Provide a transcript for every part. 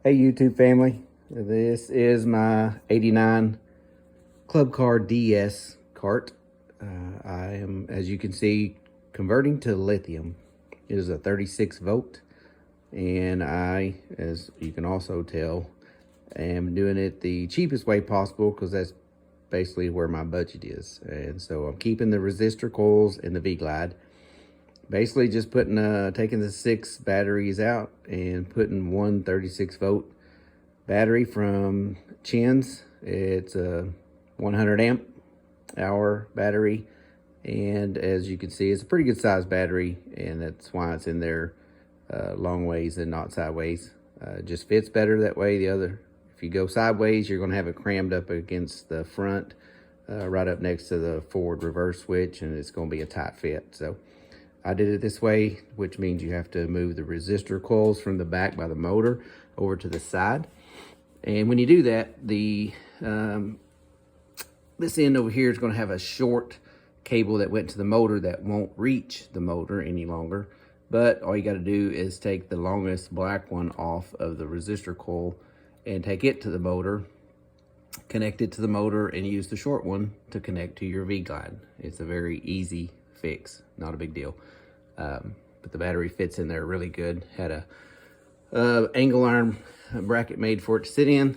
Hey YouTube family, this is my 89 Club Car DS cart. I am, as you can see, converting to lithium. It is a 36 volt, and I, as you can also tell, am doing it the cheapest way possible because that's basically where my budget is. And so I'm keeping the resistor coils and the V-Glide. Basically just putting taking the 6 batteries out and putting one 36 volt battery from Chin's. It's a 100 amp hour battery, and as you can see, it's a pretty good sized battery, and that's why it's in there long ways and not sideways. It just fits better that way. If you go sideways, you're going to have it crammed up against the front, right up next to the forward reverse switch, and it's going to be a tight fit. So I did it this way, which means you have to move the resistor coils from the back by the motor over to the side. And when you do that, this end over here is going to have a short cable that went to the motor that won't reach the motor any longer. But all you got to do is take the longest black one off of the resistor coil and take it to the motor, connect it to the motor, and use the short one to connect to your V-Glide. It's a very easy fix, not a big deal. But the battery fits in there really good. Had a angle iron bracket made for it to sit in,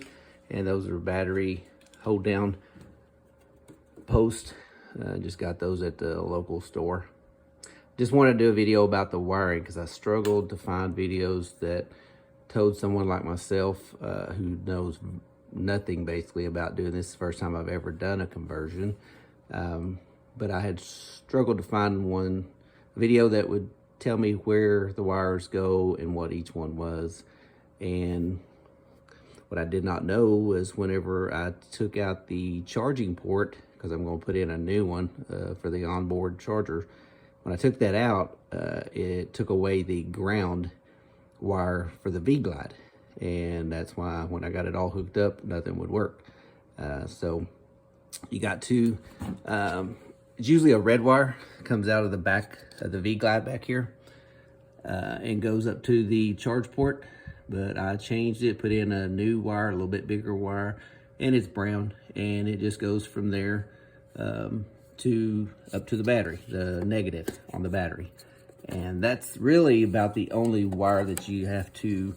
and those are battery hold down posts. Just got those at the local store. Just wanted to do a video about the wiring because I struggled to find videos that told someone like myself who knows nothing basically about doing this. It's the first time I've ever done a conversion. But I had struggled to find one video that would tell me where the wires go and what each one was. And what I did not know was whenever I took out the charging port, because I'm going to put in a new one for the onboard charger, when I took that out, it took away the ground wire for the V-Glide. And that's why when I got it all hooked up, nothing would work. So you got to... it's usually a red wire, comes out of the back of the V-Glide back here and goes up to the charge port. But I changed it, put in a new wire, a little bit bigger wire, and it's brown. And it just goes from there up to the battery, the negative on the battery. And that's really about the only wire that you have to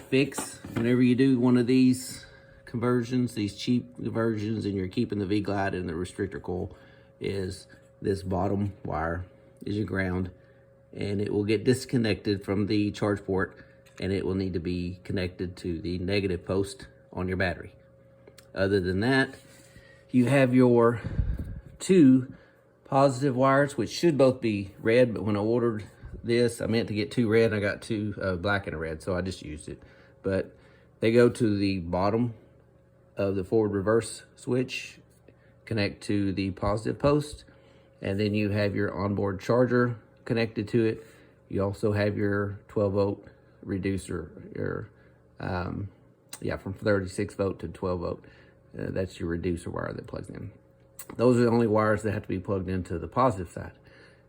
fix whenever you do one of these conversions, these cheap conversions, and you're keeping the V-Glide and the restrictor coil. Is this bottom wire is your ground, and it will get disconnected from the charge port, and it will need to be connected to the negative post on your battery. Other than that, you have your 2 positive wires, which should both be red, but when I ordered this, I meant to get 2 red, and I got 2 black and a red, so I just used it. But they go to the bottom of the forward reverse switch, connect to the positive post, and then you have your onboard charger connected to it. You also have your 12 volt reducer, from 36 volt to 12 volt. That's your reducer wire that plugs in. Those are the only wires that have to be plugged into the positive side.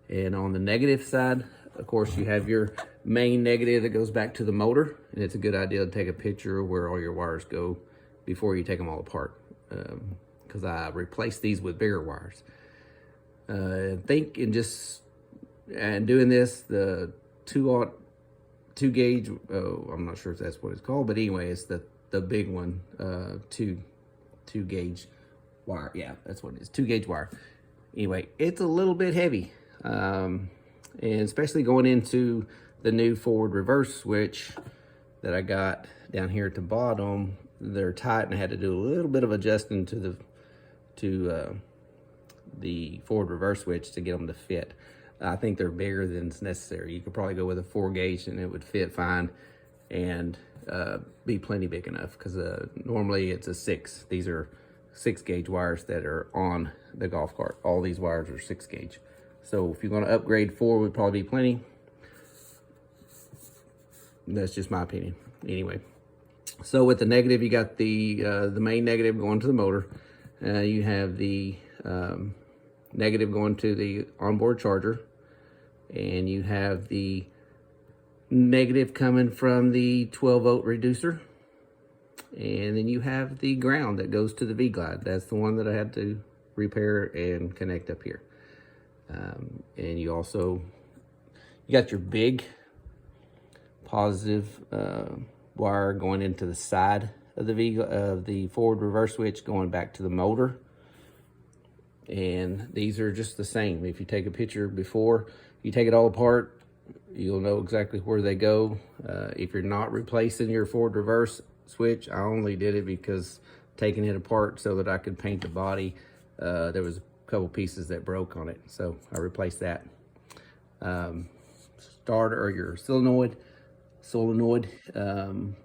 And on the negative side, of course, you have your main negative that goes back to the motor, and it's a good idea to take a picture of where all your wires go before you take them all apart. Because I replaced these with bigger wires. And doing this, the 2 gauge, I'm not sure if that's what it's called, but anyway, it's the big one, 2 gauge wire. Yeah, that's what it is, 2 gauge wire. Anyway, it's a little bit heavy, and especially going into the new forward reverse switch that I got down here at the bottom. They're tight, and I had to do a little bit of adjusting to the forward reverse switch to get them to fit. I think they're bigger than it's necessary. You could probably go with a 4 gauge and it would fit fine and be plenty big enough, because normally it's a 6. These are 6 gauge wires that are on the golf cart. All these wires are 6 gauge. So if you're going to upgrade, 4 would probably be plenty. That's just my opinion. Anyway, so with the negative, you got the main negative going to the motor. You have the negative going to the onboard charger, and you have the negative coming from the 12 volt reducer, And then you have the ground that goes to the V-Glide. That's the one that I had to repair and connect up here. And you got your big positive wire going into the side of the forward reverse switch going back to the motor. And these are just the same. If you take a picture before you take it all apart, you'll know exactly where they go. If you're not replacing your forward reverse switch, I only did it because taking it apart so that I could paint the body, there was a couple pieces that broke on it, so I replaced that. Starter, or your solenoid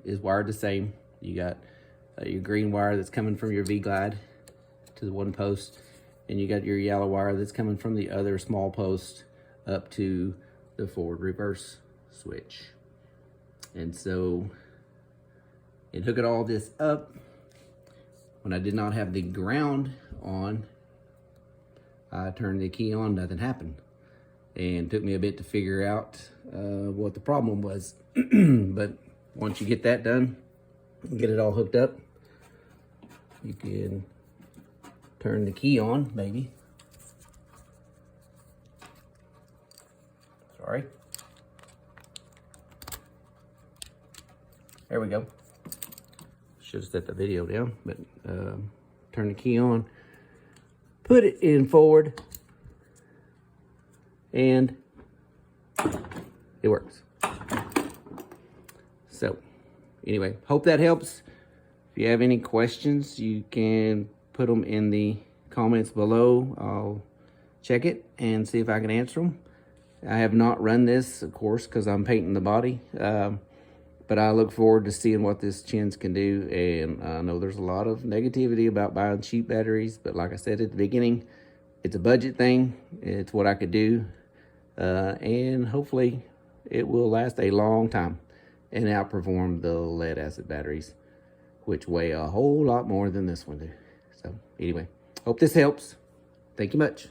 is wired the same. You got your green wire that's coming from your V-Glide to the one post, and you got your yellow wire that's coming from the other small post up to the forward reverse switch. And so, in hooking all this up, when I did not have the ground on, I turned the key on, nothing happened. And it took me a bit to figure out what the problem was. But once you get that done, get it all hooked up, you can turn the key on, maybe. Sorry. There we go. Should have set the video down, but turn the key on, put it in forward, and it works. So anyway, hope that helps. If you have any questions, you can put them in the comments below. I'll check it and see if I can answer them. I have not run this, of course, because I'm painting the body. But I look forward to seeing what this Chins can do. And I know there's a lot of negativity about buying cheap batteries, but like I said at the beginning, it's a budget thing. It's what I could do. And hopefully it will last a long time and outperform the lead acid batteries, which weigh a whole lot more than this one do. So anyway, hope this helps. Thank you much.